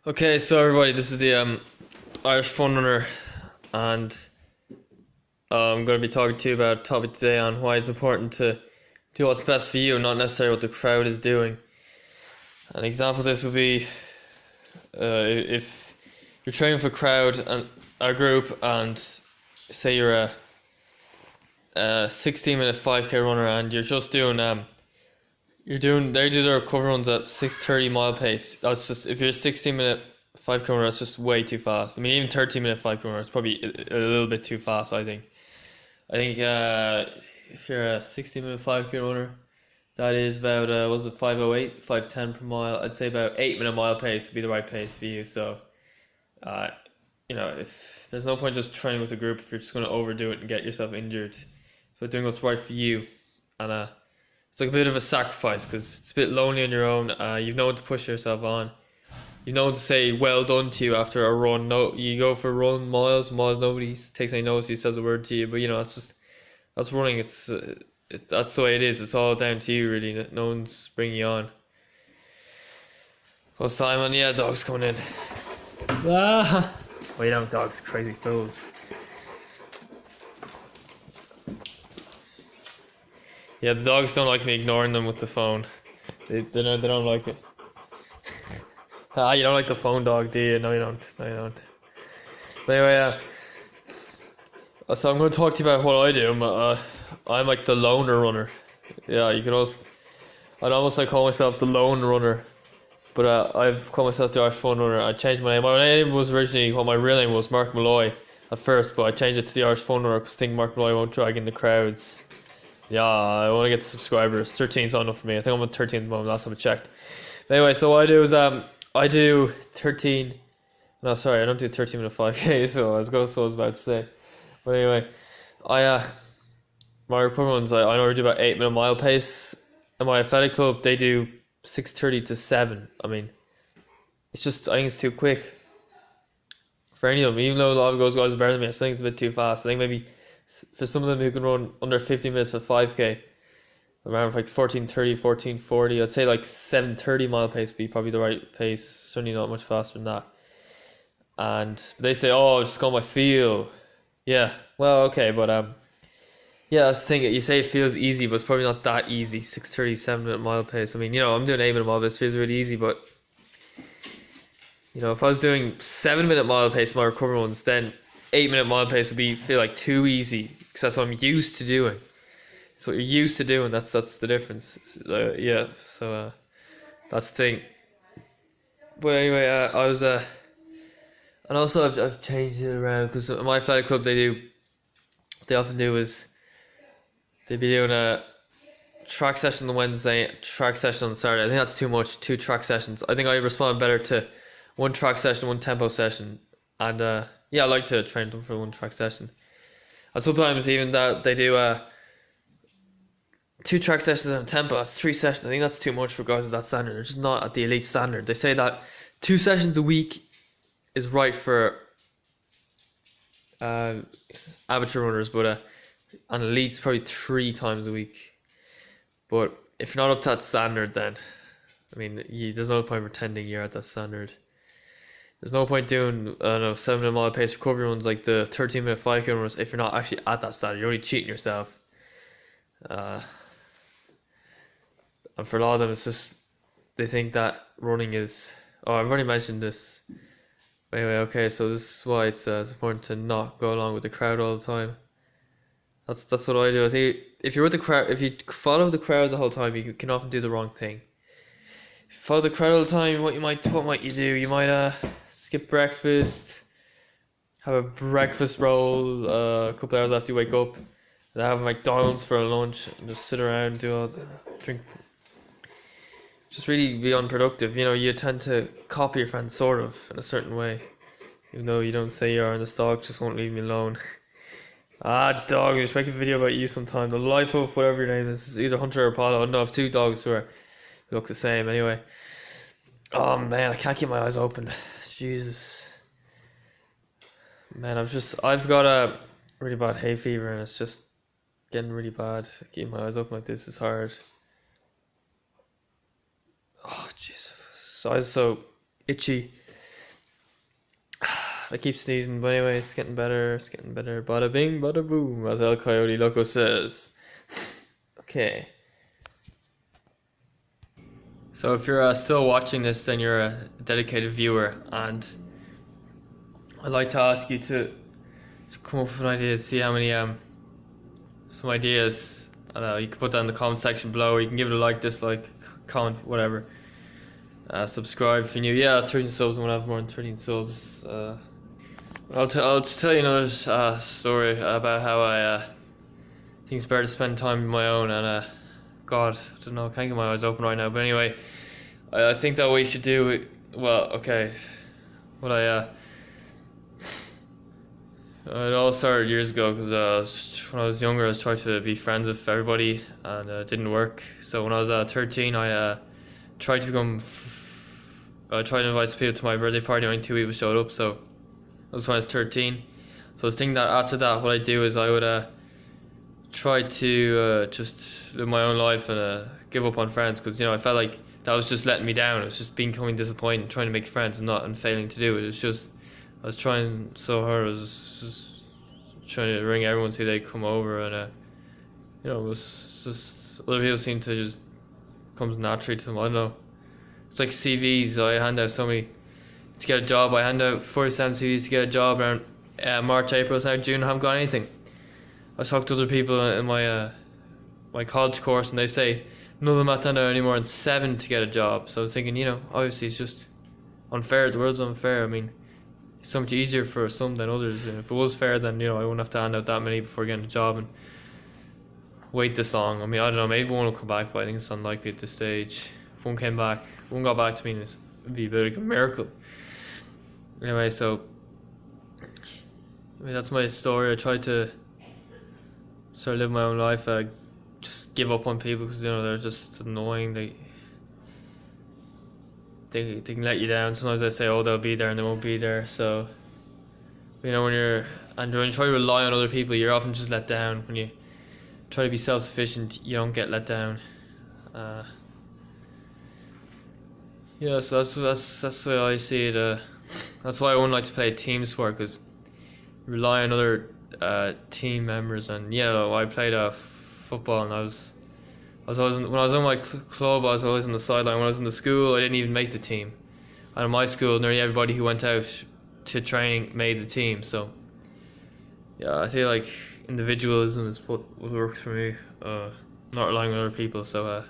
Okay, so everybody, this is the Irish Fun Runner, and I'm going to be talking to you about a topic today on why it's important to do what's best for you, not necessarily what the crowd is doing. An example of this would be if you're training for a crowd and a group, and say you're a 16-minute 5K runner, and you're just doing they do their recovery runs at 6:30 mile pace. That's just, if you're a 16-minute 5K runner, that's just way too fast. I mean, even 13-minute 5K runner is probably a little bit too fast, I think. If you're a 16-minute 5K runner, that is about, 5:08, 5:10 per mile. I'd say about 8-minute mile pace would be the right pace for you. So, if there's no point just training with a group if you're just going to overdo it and get yourself injured. So doing what's right for you, and it's like a bit of a sacrifice because it's a bit lonely on your own. You've no one to push yourself on. You've no one to say well done to you after a run. No, you go for a run, miles. Nobody takes any notice. He says a word to you, but that's running. That's the way it is. It's all down to you, really. No one's bringing you on. Close time, and yeah, dogs coming in. Ah! Wait out, dogs, crazy fools. Yeah, the dogs don't like me ignoring them with the phone. They don't like it. You don't like the phone, dog, do you? No, you don't. No, you don't. But anyway, so I'm going to talk to you about what I do. I'm like the loner runner. Yeah, I'd almost like call myself the lone runner. But I've called myself the Irish Fun Runner. I changed my name. My name was originally, my real name was Mark Malloy at first, but I changed it to the Irish Fun Runner because I think Mark Malloy won't drag in the crowds. Yeah, I want to get subscribers. 13's not enough for me. I think I'm on 13 at the moment, last time I checked. But anyway, so what I do is I do 13. No, sorry, I don't do 13-minute 5K. So I was about to say. But anyway, my recovery runs, I normally do about 8-minute mile pace. And my athletic club, they do 6:30 to 7. I mean, I think it's too quick for any of them. Even though a lot of those guys are better than me, I think it's a bit too fast. I think maybe for some of them who can run under 15 minutes for 5K, around like 14:30, 14:40, I'd say like 7:30 mile pace would be probably the right pace. Certainly not much faster than that. And they say, oh, just go on my feel. Yeah, well, okay, but yeah, that's the thing. You say it feels easy, but it's probably not that easy. 6:30, 7-minute mile pace. I mean, I'm doing 8-minute mile pace. It feels really easy, but if I was doing 7-minute mile pace in my recovery runs, then 8-minute mile pace would feel like too easy because that's what I'm used to doing. So what you're used to doing, that's the difference. Yeah, so that's the thing. But anyway, and also I've changed it around because my athletic club, they often do is they'd be doing a track session on Wednesday, track session on Saturday. I think that's too much, 2 track sessions. I think I respond better to 1 track session, 1 tempo session, and yeah, I like to train them for 1 track session. And sometimes even that they do 2 track sessions and a tempo. That's 3 sessions. I think that's too much for guys at that standard. They're just not at the elite standard. They say that 2 sessions a week is right for amateur runners, but and elites probably 3 times a week. But if you're not up to that standard, then I mean, there's no point pretending you're at that standard. There's no point doing 7-minute mile pace recovery runs like the 13-minute 5K runners if you're not actually at that standard. You're only cheating yourself. And for a lot of them, it's just they think that running is. Oh, I've already mentioned this. Anyway, okay, so this is why it's important to not go along with the crowd all the time. That's what I do. I think if you're with the crowd, if you follow the crowd the whole time, you can often do the wrong thing. If you follow the crowd all the time, what might you do? You might skip breakfast, have a breakfast roll a couple hours after you wake up, and have McDonald's for lunch, and just sit around, drink. Just really be unproductive. You tend to copy your friends sort of in a certain way, even though you don't say you are, and the dog just won't leave me alone. Dog, just make a video about you sometime. The life of whatever your name is either Hunter or Apollo. I don't know, I have 2 dogs who look the same. Anyway, oh man, I can't keep my eyes open. Jesus, man, I've got a really bad hay fever, and it's just getting really bad. Keeping my eyes open like this is hard. Oh jeez, so eyes so itchy. I keep sneezing, but anyway, it's getting better. It's getting better. Bada bing, bada boom, as El Coyote Loco says. Okay. So if you're still watching this, then you're a dedicated viewer, and I'd like to ask you to come up with an idea, see how many some ideas. I don't know, you can put that in the comment section below, or you can give it a like, dislike, comment, whatever. Subscribe if you're new. Yeah, 13 subs. I want to have more than 13 subs. I'll just tell you another story about how I think it's better to spend time on my own, and God, I don't know, I can't get my eyes open right now, but anyway, I think that we should do, well, okay, what it all started years ago, because when I was younger I was trying to be friends with everybody, and it didn't work. So when I was 13, I tried to become, I tried to invite people to my birthday party, only 2 people showed up, so that was when I was 13. So I was thinking that after that, what I'd do is I would try to just live my own life and give up on friends, because I felt like that was just letting me down. It was just becoming disappointed, trying to make friends and failing to do it. It was just, I was trying so hard. I was just trying to ring everyone, see they'd come over, and it was just other people seem to just comes naturally to them. I don't know. It's like CVs. I hand out so many to get a job. I hand out 47 CVs to get a job around March, April, now June. I haven't got anything. I talked to other people in my my college course, and they say none of them have done any more than 7 to get a job. So I was thinking, obviously it's just unfair. The world's unfair. I mean, it's so much easier for some than others. And if it was fair, then I wouldn't have to hand out that many before getting a job and wait this long. I mean, I don't know. Maybe one will come back, but I think it's unlikely at this stage. If one came back, one got back to me, it'd be a bit like a miracle. Anyway, so that's my story. I tried to sort of live my own life. Just give up on people because they're just annoying. They can let you down. Sometimes they say, oh, they'll be there, and they won't be there. So when you try to rely on other people, you're often just let down. When you try to be self-sufficient, you don't get let down. So that's the way I see it. That's why I wouldn't like to play a team sport, because you rely on other team members. And I played football, and I was always when I was on my club, I was always on the sideline. When I was in the school, I didn't even make the team. And in my school, nearly everybody who went out to training made the team. So I feel like individualism is what works for me, not relying on other people. So